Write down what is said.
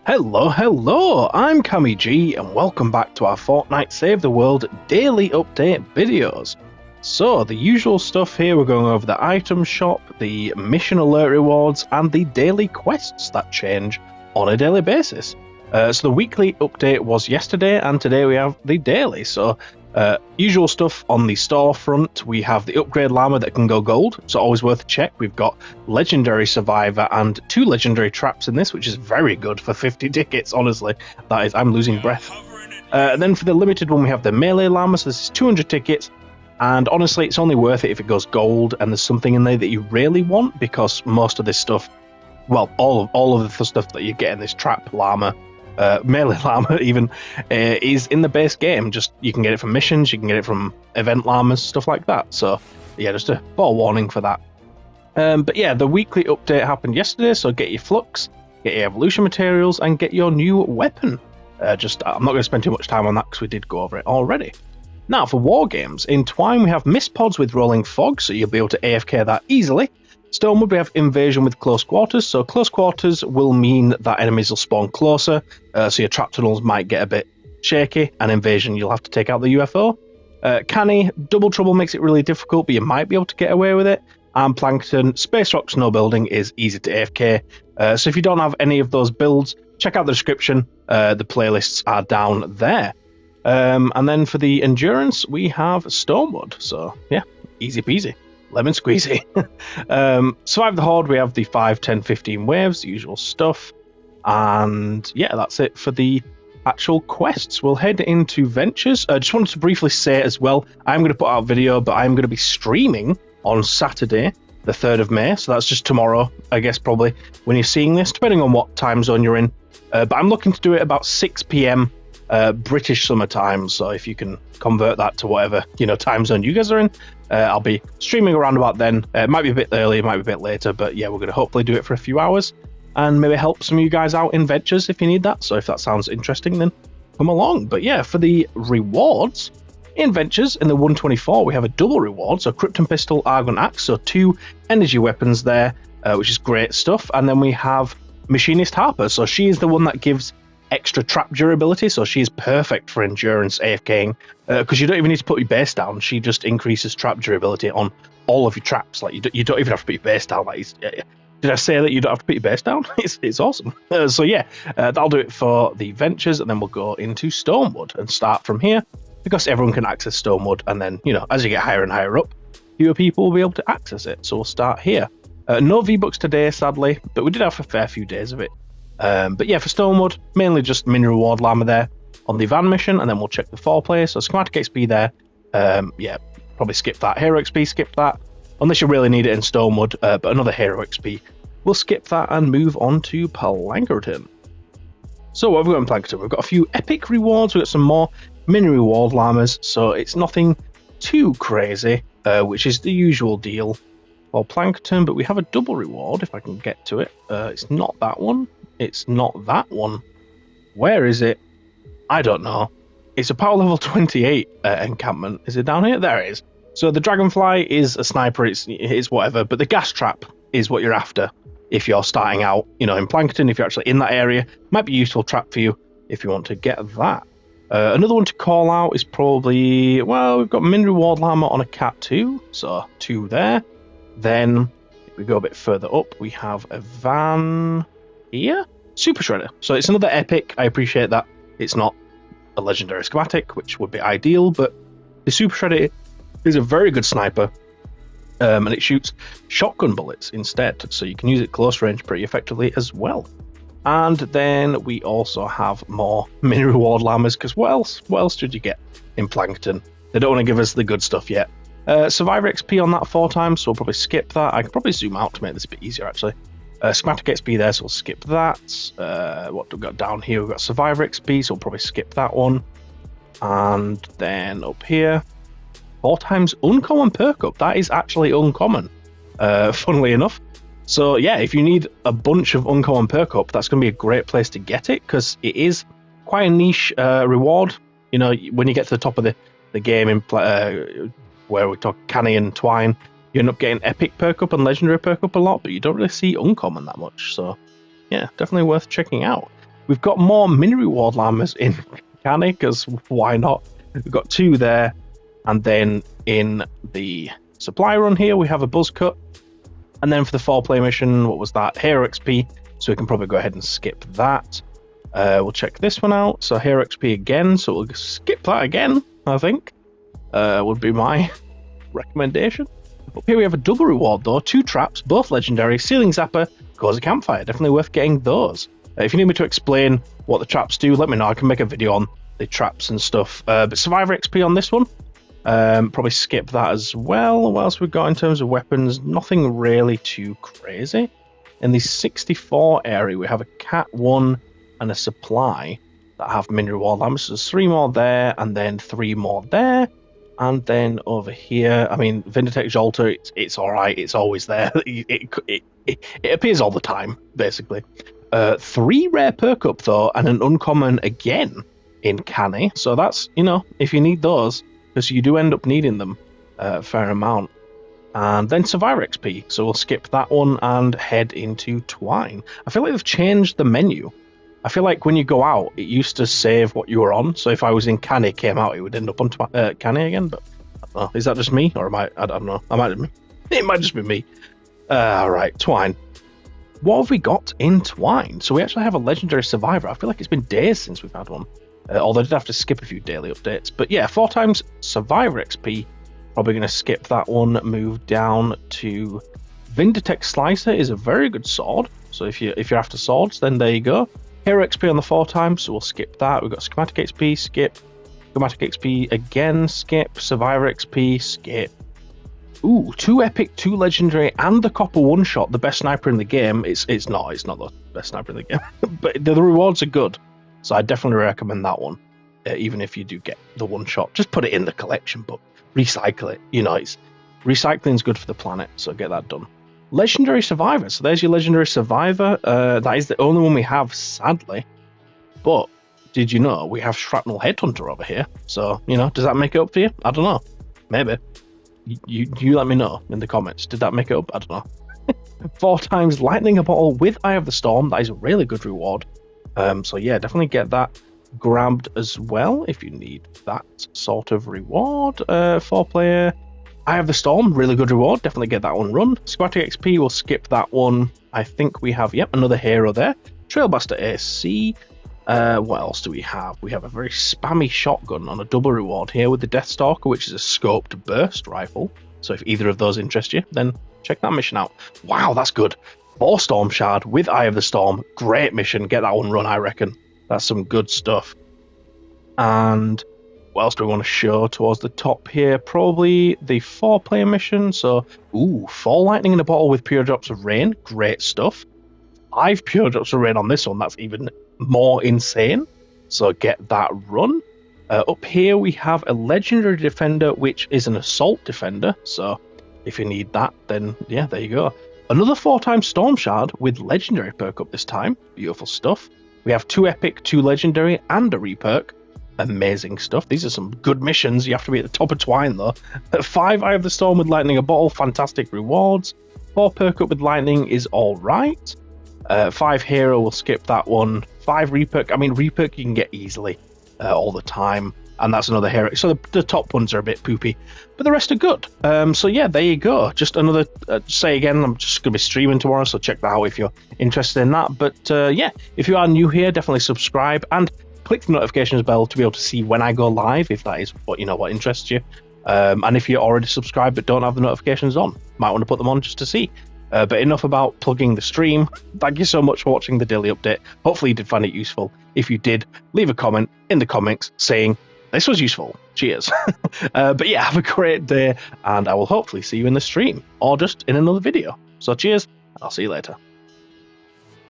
Hello, I'm CammyG and welcome back to our Fortnite Save the World daily update videos. So, the usual stuff here, we're going over the item shop, the mission alert rewards, and the daily quests that change on a daily basis. So the weekly update was yesterday, and today we have the daily. So, usual stuff on the storefront, we have the upgrade llama that can go gold, so always worth a check. We've got legendary survivor and 2 legendary traps in this, which is very good for 50 tickets, honestly. That is, I'm losing breath. And then for the limited one, we have the melee llama, so this is 200 tickets, and honestly, it's only worth it if it goes gold and there's something in there that you really want, because most of this stuff, well, all of the stuff that you get in this trap llama, melee llama even, is in the base game. Just you can get it from missions, you can get it from event llamas, stuff like that. So yeah, just a forewarning for that. But yeah, the weekly update happened yesterday, so get your flux, get your evolution materials, and get your new weapon. I'm not going to spend too much time on that because we did go over it already. Now for war games, in Twine we have mist pods with rolling fog, so you'll be able to AFK that easily. Stonewood, we have invasion with close quarters, so close quarters will mean that enemies will spawn closer, so your trap tunnels might get a bit shaky, and invasion you'll have to take out the UFO. Canny, double trouble makes it really difficult, but you might be able to get away with it. And plankton, space rock snow building is easy to AFK, so if you don't have any of those builds, check out the description, the playlists are down there. And then for the endurance, we have Stonewood, so yeah, easy peasy. Lemon squeezy. Survive the Horde, we have the 5, 10, 15 waves, the usual stuff. And yeah, that's it for the actual quests. We'll head into Ventures. I just wanted to briefly say as well, I'm going to put out a video, but I'm going to be streaming on Saturday, the 3rd of May. So that's just tomorrow, I guess, probably, when you're seeing this, depending on what time zone you're in. But I'm looking to do it about 6 p.m. British summer time, so if you can convert that to whatever time zone you guys are in, I'll be streaming around about then. It might be a bit early, it might be a bit later, but yeah, we're going to hopefully do it for a few hours and maybe help some of you guys out in Ventures if you need that. So if that sounds interesting, then come along. But yeah, for the rewards in Ventures, in the 124 we have a double reward, so Krypton Pistol, Argon Axe, so 2 energy weapons there, which is great stuff. And then we have Machinist Harper, so she is the one that gives extra trap durability, so she is perfect for endurance AFKing, because you don't even need to put your base down. She just increases trap durability on all of your traps. Like you don't even have to put your base down. Did I say that you don't have to put your base down? It's awesome. So yeah, that'll do it for the Ventures, and then we'll go into Stonewood and start from here, because everyone can access Stonewood, and then as you get higher and higher up, fewer people will be able to access it. So we'll start here. No V-Bucks today, sadly, but we did have a fair few days of it. But yeah, for Stonewood, mainly just mini reward llama there on the van mission, and then we'll check the 4-player. So schematic XP there, yeah, probably skip that. Hero XP, skip that, unless you really need it in Stonewood, but another hero XP. We'll skip that and move on to Plankton. So what have we got in Plankton? We've got a few epic rewards, we've got some more mini reward llamas, so it's nothing too crazy, which is the usual deal for Plankton, but we have a double reward, if I can get to it. It's not that one. It's not that one. Where is it? I don't know. It's a power level 28 encampment. Is it down here? There it is. So the Dragonfly is a sniper, it's whatever, but the gas trap is what you're after if you're starting out, in Plankton, if you're actually in that area. Might be a useful trap for you if you want to get that. Another one to call out is probably, well, we've got min reward llama on a cat 2, so 2 there. Then if we go a bit further up, we have a van here, Super Shredder. So it's another epic. I appreciate that it's not a legendary schematic, which would be ideal, but the Super Shredder is a very good sniper, and it shoots shotgun bullets instead, so you can use it close range pretty effectively as well. And then we also have more mini reward llamas, because what else should you get in Plankton? They don't want to give us the good stuff yet. Survivor XP on that 4 times, so we'll probably skip that. I can probably zoom out to make this a bit easier, actually. Schematic XP there, so we'll skip that. What do we got down here? We've got Survivor XP, so we'll probably skip that one. And then up here, 4 times uncommon perk up. That is actually uncommon, funnily enough. So yeah, if you need a bunch of uncommon perk up, that's going to be a great place to get it, because it is quite a niche reward. When you get to the top of the game in where we talk Canny and Twine, you end up getting epic perk up and legendary perk up a lot, but you don't really see uncommon that much. So yeah, definitely worth checking out. We've got more mini reward llamas in Canny, because why not? We've got 2 there, and then in the supply run here, we have a buzz cut. And then for the 4-player mission, what was that? Hero XP, so we can probably go ahead and skip that. We'll check this one out. So Hero XP again, so we'll skip that again, I think. Would be my recommendation. Up here we have a double reward though, 2 traps, both legendary, ceiling zapper, goes a campfire. Definitely worth getting those. If you need me to explain what the traps do, let me know. I can make a video on the traps and stuff. But Survivor XP on this one. Probably skip that as well. What else we got in terms of weapons? Nothing really too crazy. In the 64 area, we have a Cat 1 and a supply that have mini reward llamas. So there's 3 more there, and then 3 more there. And then over here, I mean, Vinditech Jolter, it's alright, it's always there. It appears all the time, basically. 3 rare perk up though, and an uncommon again in Canny. So that's, you know, if you need those, because you do end up needing them a fair amount. And then Survivor XP, so we'll skip that one and head into Twine. I feel like they've changed the menu. I feel like when you go out, it used to save what you were on. So if I was in Canny, came out, it would end up on Canny again. But I don't know. Is that just me, or am I don't know. It might just be me. Alright, Twine. What have we got in Twine? So we actually have a legendary survivor. I feel like it's been days since we've had one. Although I did have to skip a few daily updates. But yeah, 4 times Survivor XP. Probably going to skip that one. Move down to Vinditech Slicer is a very good sword. So if you're after swords, then there you go. Hero XP on the 4 times, so we'll skip that. We've got Schematic XP, skip. Schematic XP again, skip. Survivor XP, skip. Ooh, 2 epic, 2 legendary, and the copper one-shot, the best sniper in the game. It's not the best sniper in the game. But the rewards are good. So I definitely recommend that one. Even if you do get the one-shot. Just put it in the collection, but recycle it. You know, recycling is good for the planet, so get that done. Legendary Survivor. So there's your Legendary Survivor. That is the only one we have, sadly. But did you know we have Shrapnel Headhunter over here? So, you know, does that make it up for you? I don't know. Maybe. You let me know in the comments. Did that make it up? I don't know. 4 times Lightning a Bottle with Eye of the Storm. That is a really good reward. So yeah, definitely get that grabbed as well if you need that sort of reward. 4-player Eye of the Storm, really good reward. Definitely get that one run. Schematic XP, we'll skip that one. I think we have, yep, another hero there. Trailbuster AC. What else do we have? We have a very spammy shotgun on a double reward here with the Deathstalker, which is a scoped burst rifle. So if either of those interest you, then check that mission out. Wow, that's good. 4 Storm Shard with Eye of the Storm. Great mission. Get that one run, I reckon. That's some good stuff. And what else do we want to show towards the top here? Probably the 4-player mission. So, 4 Lightning in a Bottle with Pure Drops of Rain. Great stuff. 5 Pure Drops of Rain on this one. That's even more insane. So get that run. Up here we have a Legendary Defender, which is an Assault Defender. So if you need that, then yeah, there you go. Another 4 times Storm Shard with Legendary perk up this time. Beautiful stuff. We have 2 epic, 2 legendary, and a reperk. Amazing stuff. These are some good missions. You have to be at the top of Twine, though. 5 Eye of the Storm with Lightning a Bottle. Fantastic rewards. 4 perk up with Lightning is all right. 5 hero, we'll skip that one. 5 reperk. I mean, reperk you can get easily all the time. And that's another hero. So the top ones are a bit poopy, but the rest are good. So yeah, there you go. Just another, say again, I'm just going to be streaming tomorrow, so check that out if you're interested in that. But yeah, if you are new here, definitely subscribe and click the notifications bell to be able to see when I go live, if that is what interests you. And if you're already subscribed but don't have the notifications on, might want to put them on just to see. But enough about plugging the stream. Thank you so much for watching the daily update. Hopefully you did find it useful. If you did, leave a comment in the comments saying this was useful. Cheers. But yeah, have a great day, and I will hopefully see you in the stream or just in another video. So cheers, I'll see you later.